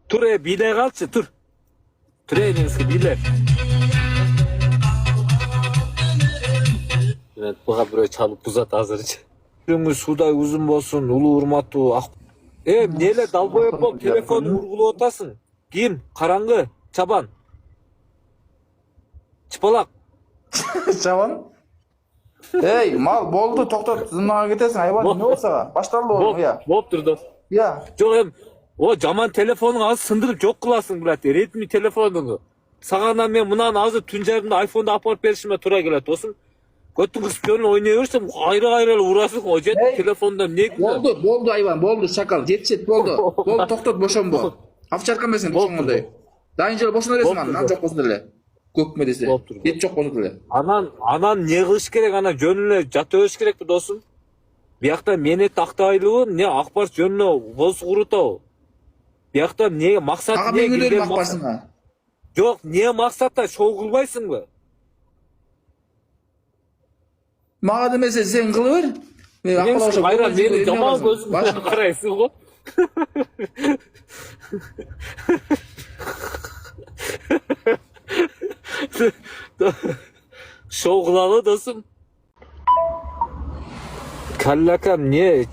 Tur biyle kalçı tur. Treningsi biyle. Evet, bu kadar çalıp uzat hazırcı. Ömür suday uzun bolsun, ulu urmatu. Neyle dalboyup bol telefonu vurgulu otasın. Kim? Karangı, çaban. Çıpalak. Çaban. Hey mal boldu toktot zımnağa gidesin hayvan ne olsa başlarlı oğlum ya. Bop durdu. Ya. Çok hem o jaman telefonun az sındırıp çok kılasın birader. Redmi telefonunu. Sağana men mınan azı tüncerinde iPhone'da apart berişime tura gelet olsun. Götün kıspiyonla oynayıversem ayrı ayrı uğrasın o jet telefonda ne güzel. Boldu hayvan boldu şakal jet boldu. Boldu toktot boşan bu. Afçarkan besin boşan orada. Daha önce boşuna resim anla çok boşuna dile. Kökme dese. Hiç çok boşuna dile. Anan ne kılış gerek ana jönüne jatıyoruz gerek bu dostum. Bir yakta meni taktaylığı ne akbar jönüne boz kuruta o. Bir yakta ne maksat Ağa ne beni girgen dönüm akbarsın. Yok niye maksatta şov kılmaysın mı? Mağa demese sen kılıver. Hayran meni jaman gözüm karaysın o. Şov kılalı dostum. Kallakam niye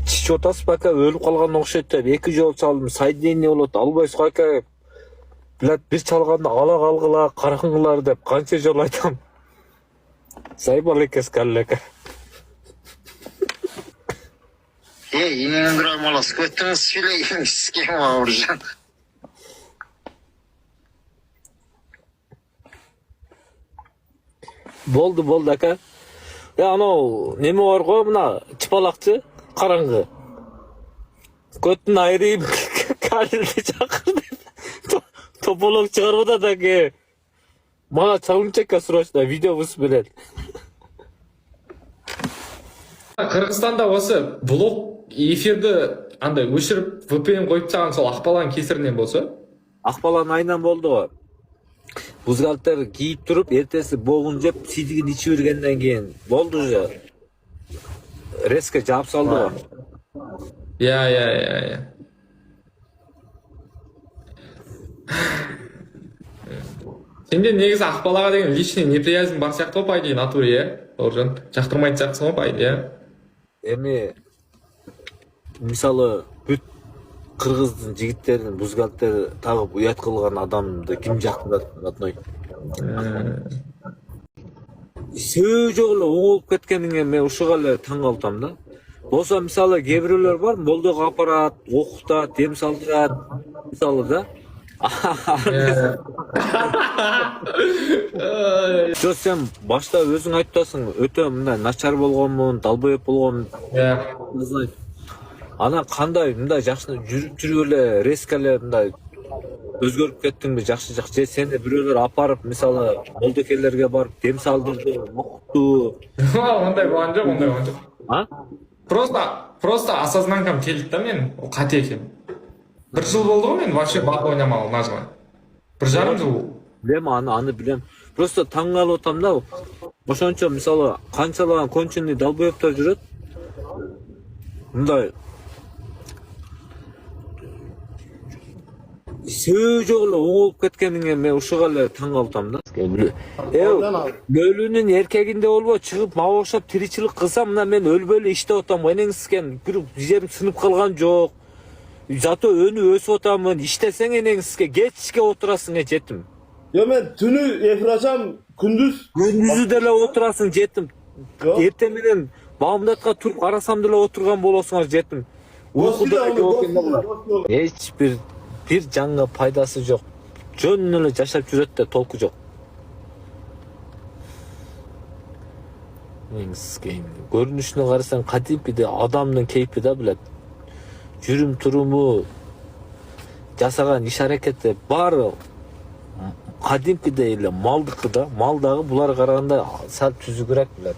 çiş otası baka ölüp kalgan okşayt деп 2 жол çaldım сайдение болот албай сукайка билет бир çalganda ала калгыла караңгылар деп канча жол айтам сайбал экес каллака Yine dramalı sıkıntınız söyleyeyim sikim avurcan. Boldu aka. Ya anau neme var go mına çıpalakçı karangı. Götün ayırayım kaldı çakırdı. Topolog çıkarmadı da ki. Bana çavun çekka sırasında videomuz bilen. Кыргызстанда осы блог эфирді андай өшіріп VPN қойып тастаған сол ақбаланың кесірінен болса? Акбаланын айынан болду го. Бузгалттар кийип туруп, эртеси богун жеп, сидигин ичип бергенден кийин болду же. Резко жаап салды го. Я. Сенде негізі ақбалаға деген личный неприязнь бар сияқты ғой по идее натуре, иә? Бауыржан, жақтырмайтын сияқтысың ғой по идее, иә? Эми мисалы бүт кыргыздын жигиттерин бузгалттар тагып уят кылган адамды ким жактырат одной. Сөй жок эле оңолуп кеткениңе мен ушуга эле таң калтам да. Болсо мисалы кээ бирөөлөр бар, молдого апарат, окутат, дем салдырат, мисалы да. Жо сен башта өзүң айтасың, өтө мындай начар болгонмун, далбоеп болгонмун. Анан кандай мындай жакшы жүрүп эле резко эле мындай өзгөрүп кеттиңби жакшы же сени бирөөлөр апарып мисалы молдокелерге барып дем салдырды, окутту. Ондай болгон жок. А? Просто осознанкам келди да мен, ол кате экен. 1 жыл болды ғой мен вообще бат ойнамағалы нажмай. 1,5 жыл. Билем аны билем. Просто таң калып атам да. Ошончо мисалы канчалаган конченый далбоептор жүрөт. Мындай сөй жок эле оңолуп кеткениңе мен ушуга эле таң калтам да. Өлүүнүн эркегинде болбо чыгып мага окшоп тиричилик кылсам мына мен өлбөйлө иштеп атам. Энеңсизген бир жерим сынып калган жок. Зато önü өсіп отамын, иштесең энеңсизге кечке отурасың жетим. Ya men tünü efir açam, gündüz. Gündüzү деле отурасың жетим. Эртең менен баамдатка туруп карасам деле отурган болосуңар жетим. Уйкуда эч бир жаңга пайдасы жок. Жөн эле жашап жүрөт да толку жок. Энеңсизге көрүнүшүнө карасаң кадимкиде адамдын кейпи да билет. Жүрүм туруму жасаган иш аракети баары кадимкидей эле малдыкы да, мал дагы буларга караганда сал түзүгүрөөк билет.